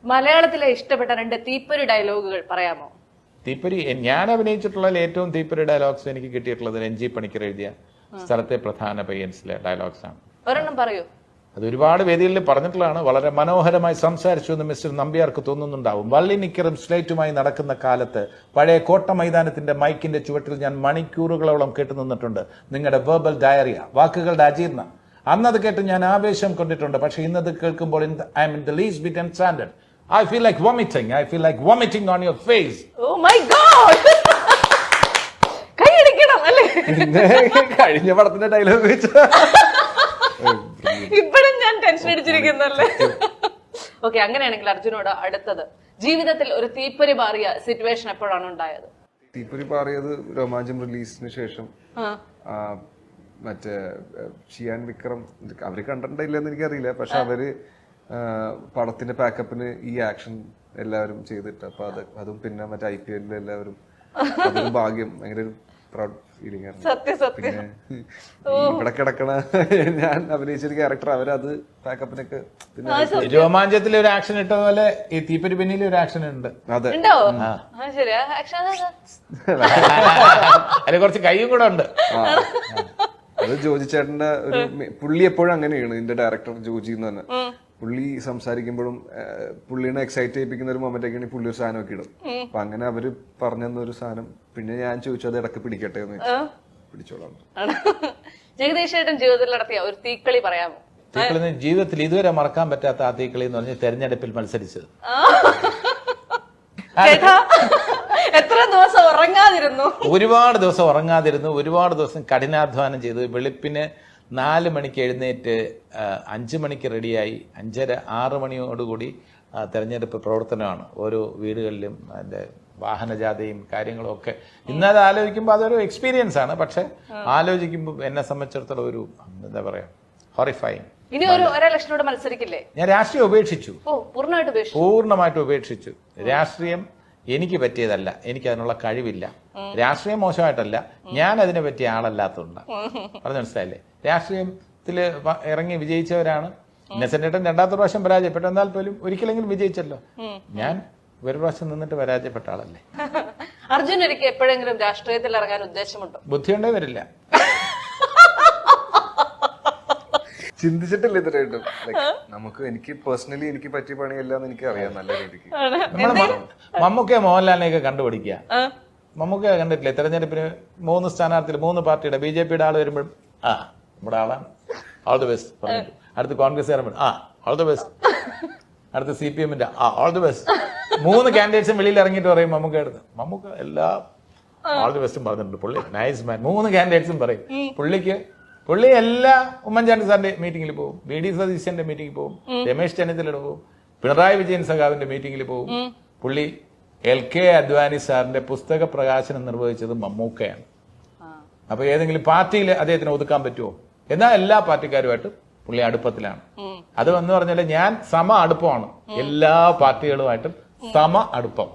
മലയാളത്തിലെ ഇഷ്ടപ്പെട്ട 2 തീപ്പൊരി ഡയലോഗുകൾ പറയാമോ? തീപ്പൊരി ഞാൻ അഭിനയിച്ചിട്ടുള്ള ഏറ്റവും തീപ്പൊരി ഡയലോഗ്സ് എനിക്ക് കിട്ടിയിട്ടുള്ളത് രഞ്ജി പണിക്കർ എഴുതിയ സ്ഥലത്തെ പ്രധാന പയ്യൻസിലെ ഡയലോഗ്സ് ആണ്. ഒരെണ്ണം പറയൂ. അത് ഒരുപാട് വേദികളിൽ പറഞ്ഞിട്ടുള്ളതാണ്. വളരെ മനോഹരമായി സംസാരിച്ചു എന്ന് മിസ്റ്റർ നമ്പ്യാർക്ക് തോന്നുന്നുണ്ടാവും. വള്ളി നിക്കറും സ്ലേറ്റുമായി നടക്കുന്ന കാലത്ത് പഴയ കോട്ട മൈതാനത്തിന്റെ മൈക്കിന്റെ ചുവട്ടിൽ ഞാൻ മണിക്കൂറുകളോളം കേട്ടു നിന്നിട്ടുണ്ട്. നിങ്ങളുടെ വെർബൽ ഡയറിയ, വാക്കുകളുടെ അജീർണം. അന്നത് കേട്ട് ഞാൻ ആവേശം കൊണ്ടിട്ടുണ്ട്. പക്ഷെ ഇന്നത് കേൾക്കുമ്പോൾ I M in the least bit enchanted. I feel like vomiting. I feel like vomiting on your face. Oh my God! കൈയടിക്കണം അല്ലേ? കഴിഞ്ഞ പടത്തിന്റെ ഡയലോഗ് വെച്ച ഇപ്പോഴും ഞാൻ ടെൻഷൻ അടിച്ചിരിക്കുന്നല്ലേ. ഓക്കെ, അങ്ങനെയാണെങ്കിൽ അർജുനോട് അടുത്തത്, ജീവിതത്തിൽ ഒരു തീപ്പൊരി മാറിയ സിറ്റുവേഷൻ എപ്പോഴാണ് ഉണ്ടായത്? തീപ്പൊരി പാറിയത് രോമാഞ്ചം റിലീസിന് ശേഷം. മറ്റേ ഷിയാൻ വിക്രം അവര് കണ്ടിട്ടില്ലെന്ന് എനിക്കറിയില്ല. പക്ഷെ അവര് പടത്തിന്റെ പാക്കപ്പിന് ഈ ആക്ഷൻ എല്ലാവരും ചെയ്തിട്ട് അപ്പൊ അതും പിന്നെ മറ്റേ IPL എല്ലാവരും അതൊരു ഭാഗ്യം, ഭയങ്കര ഒരു പ്രൗഡ് ഫീലിംഗ് ആണ്. പിന്നെ ഇവിടെ കിടക്കണ ഞാൻ അഭിനയിച്ചൊരു ക്യാരക്ടർ അവരത് പാക്കപ്പിനൊക്കെ പിന്നെ രോമാഞ്ചത്തിലെ ഒരു ആക്ഷൻ ഇട്ട പോലെ ഈ തീപ്പൊരി പിന്നിലെ ഒരു ആക്ഷൻ ഉണ്ട്. അതെ, അതിൽ കുറച്ച് കൈയും കൂടെ ഉണ്ട്. അത് ജോജി ചേട്ടന്റെ ഒരു പുള്ളി എപ്പോഴും അങ്ങനെയാണ്. ഇതിന്റെ ഡയറക്ടർ ജോജി എന്ന് തന്നെ പുള്ളി സംസാരിക്കുമ്പോഴും പുള്ളിനെ എക്സൈറ്റ് ചെയ്യിപ്പിക്കുന്ന ഒരു മൊമെന്റ് ഒക്കെയാണ് പുള്ളി ഒരു സാധനം ഒക്കെ ഇടും. അപ്പൊ അങ്ങനെ അവര് പറഞ്ഞൊരു സാധനം പിന്നെ ഞാൻ ചോദിച്ചു അത് ഇടക്ക് പിടിക്കട്ടെ എന്ന് പിടിച്ചോളാം. ജഗദീഷ് ചേട്ടൻ ജീവിതത്തിൽ നടത്തിയ ഒരു തീക്കളി പറയാമോ? തീക്കളി ജീവിതത്തിൽ ഇതുവരെ മറക്കാൻ പറ്റാത്ത ആ തീക്കളി എന്ന് പറഞ്ഞ് തെരഞ്ഞെടുപ്പിൽ മത്സരിച്ചത്. എത്ര ദിവസം ഉറങ്ങാതിരുന്നു? ഒരുപാട് ദിവസം ഉറങ്ങാതിരുന്നു, ഒരുപാട് ദിവസം കഠിനാധ്വാനം ചെയ്തു. വെളുപ്പിന് 4 മണിക്ക് എഴുന്നേറ്റ് 5 മണിക്ക് റെഡിയായി 5:30 6 മണിയോടുകൂടി തെരഞ്ഞെടുപ്പ് പ്രവർത്തനമാണ്. ഓരോ വീടുകളിലും അതിന്റെ വാഹനജാഥയും കാര്യങ്ങളും ഒക്കെ. ഇന്നത് ആലോചിക്കുമ്പോൾ അതൊരു എക്സ്പീരിയൻസ് ആണ്. പക്ഷെ ആലോചിക്കുമ്പോൾ എന്നെ സംബന്ധിച്ചിടത്തോളം ഒരു എന്താ പറയാ, ഹൊറിഫൈങ്. ഇനി ഒരു ഇലക്ഷനോട് മത്സരിക്കില്ലേ? ഞാൻ രാഷ്ട്രീയം ഉപേക്ഷിച്ചു, പൂർണ്ണമായിട്ട് ഉപേക്ഷിച്ചു. രാഷ്ട്രീയം എനിക്ക് പറ്റിയതല്ല, എനിക്ക് അതിനുള്ള കഴിവില്ല. രാഷ്ട്രീയം മോശമായിട്ടല്ല, ഞാൻ അതിനെ പറ്റിയ ആളല്ലാത്തതുകൊണ്ട്. പറഞ്ഞു മനസ്സിലായില്ലേ? രാഷ്ട്രീയത്തില് ഇറങ്ങി വിജയിച്ചവരാണ്. ഇന്നസെന്റേട്ടൻ 2ാമത്തെ പ്രാവശ്യം പരാജയപ്പെട്ടു, എന്നാൽ പോലും ഒരിക്കലെങ്കിലും വിജയിച്ചല്ലോ. ഞാൻ ഒരു പ്രാവശ്യം നിന്നിട്ട് പരാജയപ്പെട്ട ആളല്ലേ. അർജുൻ ഒരിക്കൽ എപ്പോഴെങ്കിലും രാഷ്ട്രീയത്തിൽ ഇറങ്ങാൻ ഉദ്ദേശമുണ്ടോ? ബുദ്ധിയുണ്ടേ വരില്ല. ചിന്തിച്ചിട്ടില്ല ഇതുവരെയായിട്ടും. നമുക്ക് എനിക്ക് പേഴ്സണലി എനിക്ക് പറ്റിയ പണിയല്ലാന്ന് എനിക്ക് അറിയാം നല്ല രീതിക്ക്. മമ്മൂക്കയെ മോഹൻലാലിനെയൊക്കെ കണ്ടുപിടിക്കുക. മമ്മൂക്ക കണ്ടിട്ടില്ലേ തെരഞ്ഞെടുപ്പിന് 3 സ്ഥാനാർത്ഥികൾ 3 പാർട്ടിയുടെ BJPയുടെ ആള് വരുമ്പോഴും നമ്മുടെ ആളാണ്, ഓൾ ദി ബെസ്റ്റ് പറഞ്ഞു. അടുത്ത് കോൺഗ്രസ് ഓൾ ദി ബെസ്റ്റ്. അടുത്ത് CPMന്റെ ഓൾ ദി ബെസ്റ്റ്. 3 കാൻഡിഡേറ്റ്സും വെളിയിൽ ഇറങ്ങിയിട്ട് പറയും മമ്മൂക്ക എല്ലാ ഓൾ ദി ബെസ്റ്റും പറഞ്ഞിട്ടുണ്ട്. പുള്ളി നൈസ് മാൻ. 3 കാൻഡിഡേറ്റ്സും പറയും. പുള്ളി എല്ലാ ഉമ്മൻചാണ്ടി സാറിന്റെ മീറ്റിംഗിൽ പോകും, VD സതീശന്റെ മീറ്റിംഗിൽ പോകും, രമേശ് ചെന്നിത്തലയുടെ പോകും, പിണറായി വിജയൻ സഖാവിന്റെ മീറ്റിംഗിൽ പോകും. പുള്ളി LK അദ്വാനി സാറിന്റെ പുസ്തക പ്രകാശനം നിർവഹിച്ചത് മമ്മൂക്കയാണ്. അപ്പൊ ഏതെങ്കിലും പാർട്ടിയിൽ അദ്ദേഹത്തിന് ഒതുക്കാൻ പറ്റുമോ? എന്നാൽ എല്ലാ പാർട്ടിക്കാരുമായിട്ടും പുള്ളി അടുപ്പത്തിലാണ്. അത് എന്ന് പറഞ്ഞാൽ ഞാൻ സമ അടുപ്പമാണ്, എല്ലാ പാർട്ടികളുമായിട്ടും സമ അടുപ്പം.